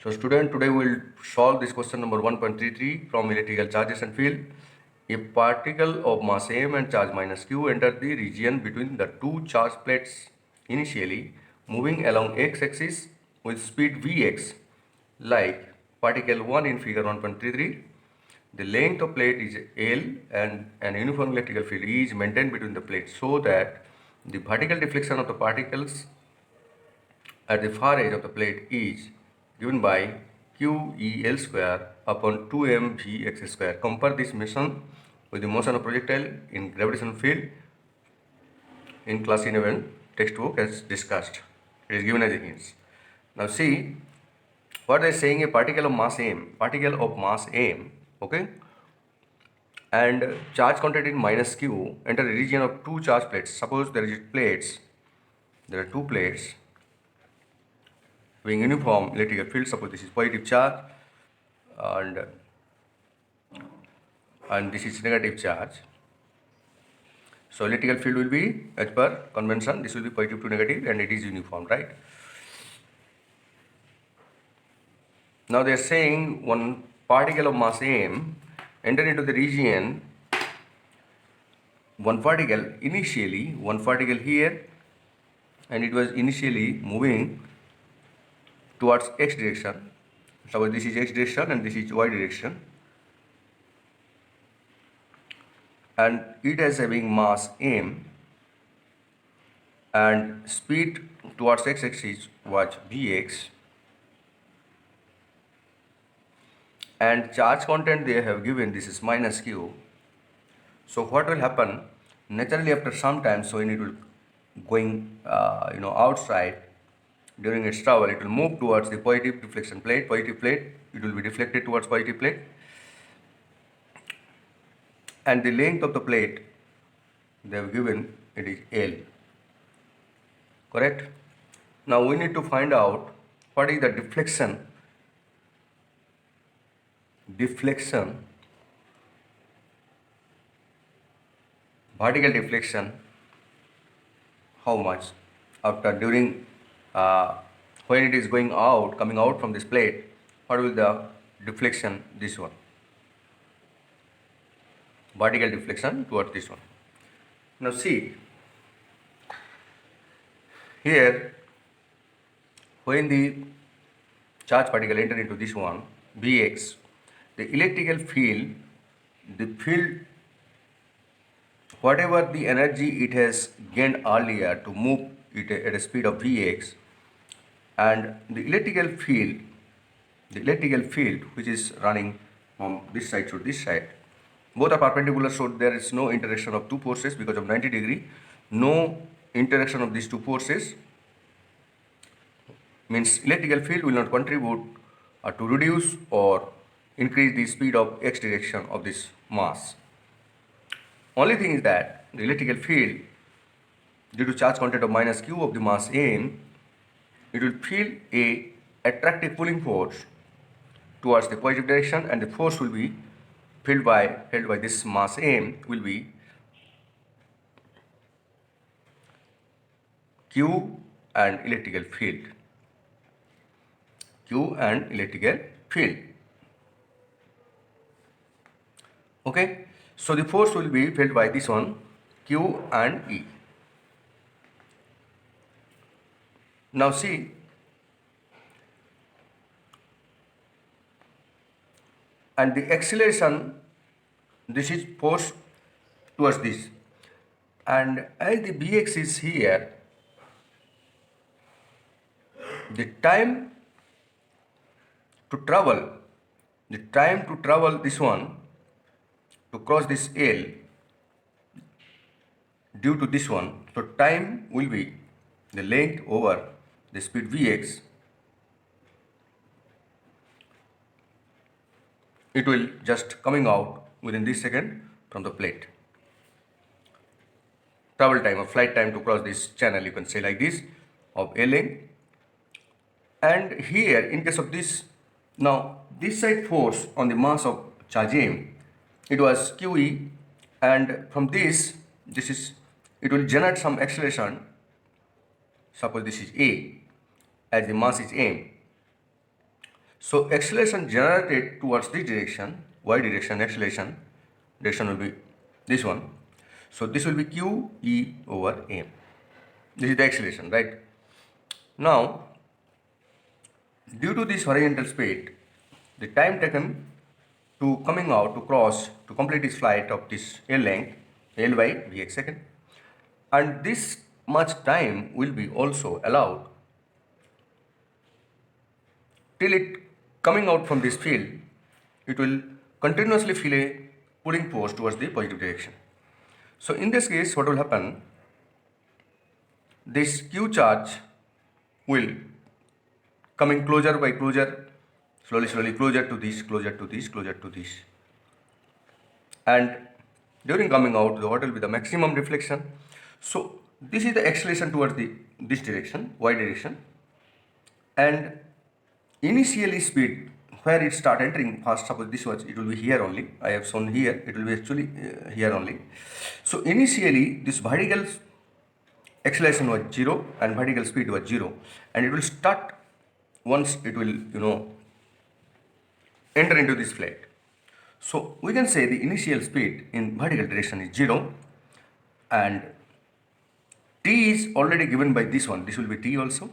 So student, today we will solve this question number 1.33 from electrical charges and field. A particle of mass m and charge minus q enter the region between the two charge plates initially moving along x-axis with speed vx like particle 1 in figure 1.33. The length of plate is L and an uniform electrical field E is maintained between the plates so that the vertical deflection of the particles at the far edge of the plate is given by QEL square upon 2mvx square. Compare this motion with the motion of projectile in gravitational field in class 11 textbook as discussed. It is given as a hint. Now see what they are saying: a particle of mass m, okay, and charge content in minus q enter a region of two charge plates. Suppose there are two plates having uniform electrical field. Suppose this is positive charge and this is negative charge. So electrical field will be, as per convention, this will be positive to negative and it is uniform, right? Now they are saying one particle of mass m enter into the region, one particle here, and it was initially moving towards x direction. Suppose this is x direction and this is y direction, and it is having mass m and speed towards x-axis was vx, and charge content they have given, this is minus q. So what will happen naturally after some time, so when it will going outside during its travel, it will move towards the positive deflection plate, it will be deflected towards positive plate, and the length of the plate they have given, it is L, correct? Now we need to find out what is the deflection vertical deflection, how much after during when it is coming out from this plate, what will the deflection, this one, vertical deflection towards this one. Now see here, when the charge particle enter into this one Vx, the electrical field, whatever the energy it has gained earlier to move it at a speed of Vx, and the electrical field which is running from this side to this side, both are perpendicular, so there is no interaction of two forces because of 90 degree. No interaction of these two forces means electrical field will not contribute to reduce or increase the speed of x direction of this mass. Only thing is that the electrical field, due to charge content of minus q of the mass m, it will feel a attractive pulling force towards the positive direction, and the force will be held by this mass m will be q and electrical field. Okay, so the force will be felt by this one, Q and E. Now see, and the acceleration, this is force towards this, and as the Bx is here, the time to travel this one, to cross this L due to this one, so time will be the length over the speed Vx. It will just coming out within this second from the plate. Travel time or flight time to cross this channel, you can say like this, of L length. And here in case of this, now this side force on the mass of charge m, it was QE, and from this is, it will generate some acceleration. Suppose this is A, as the mass is m. So acceleration generated towards this direction, y direction acceleration, direction will be this one. So this will be q e over m. This is the acceleration, right? Now, due to this horizontal speed, the time taken to coming out to cross to complete this flight of this L length, L by Vx second, and this much time will be also allowed till it coming out from this field, it will continuously feel a pulling force towards the positive direction. So in this case, what will happen? This q charge will coming closer by closer, slowly closer to this, closer to this, closer to this, and during coming out, what will be the maximum deflection? So this is the acceleration towards the this direction, y direction, and initially speed where it start entering first, suppose this was, it will be here only, I have shown here, it will be actually here only. So initially this vertical acceleration was 0 and vertical speed was 0, and it will start once it will enter into this flight. So we can say the initial speed in vertical direction is 0, and t is already given by this one, this will be t also.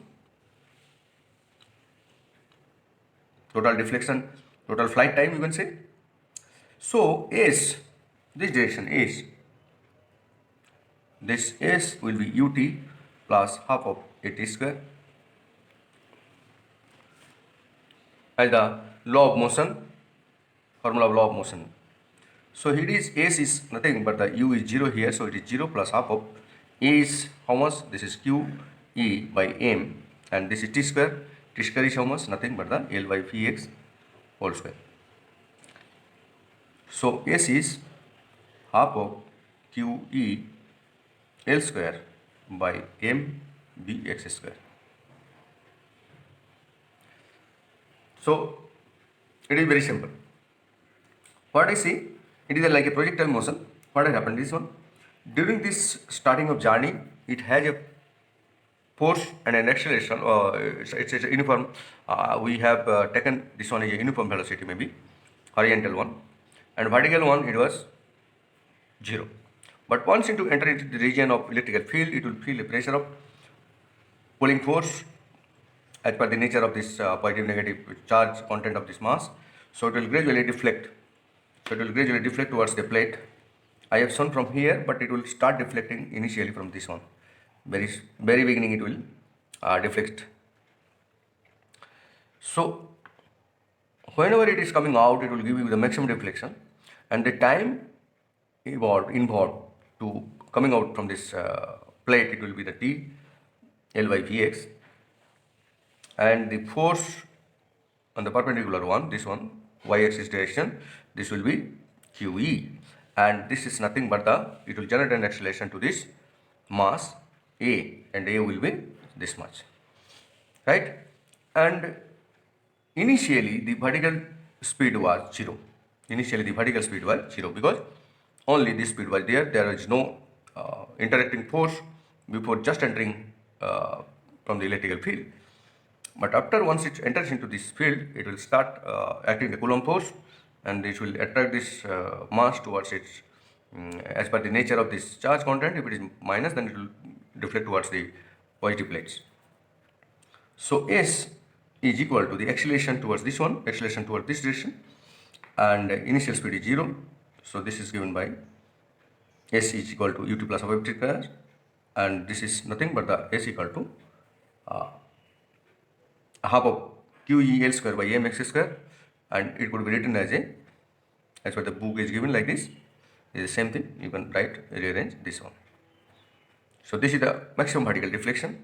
Total deflection, total flight time you can say. So s, this direction s, this s will be ut plus half of at square, as the law of motion, formula of law of motion. So it is s is nothing but the u is 0 here, so it is 0 plus half of a is how much? This is q e by m, and this is t square. T square is how much? Nothing but the L by Vx whole square. So S is half of q e L square by m Vx square. So it is very simple. What I see, it is like a projectile motion. What has happened is one, during this starting of journey, it has a force and an acceleration. It's a uniform. We have taken this one as a uniform velocity, maybe horizontal one, and vertical one it was 0. But once into enter into the region of electrical field, it will feel a pressure of pulling force as per the nature of this positive negative charge content of this mass. So it will gradually deflect. So it will gradually deflect towards the plate. I have shown from here, but it will start deflecting initially from this one. Very beginning it will deflect. So whenever it is coming out, it will give you the maximum deflection, and the time involved to coming out from this plate, it will be the t L by Vx, and the force on the perpendicular one, this one, y-axis direction, this will be QE, and this is nothing but it will generate an acceleration to this mass A, and A will be this much, right? And initially the vertical speed was 0. Initially the vertical speed was 0 because only this speed was there. There is no interacting force before just entering from the electrical field. But after once it enters into this field, it will start acting the Coulomb force, and it will attract this mass towards its, as per the nature of this charge content. If it is minus, then it will deflect towards the positive plates. So S is equal to the acceleration towards this one, acceleration towards this direction, and initial speed is 0. So this is given by S is equal to ut plus half square, and this is nothing but the S equal to half of QEL square by mx square, and it could be written as what the book is given like this. It is the same thing, you can rearrange this one. So this is the maximum vertical deflection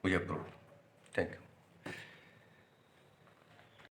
we have proved. Thank you.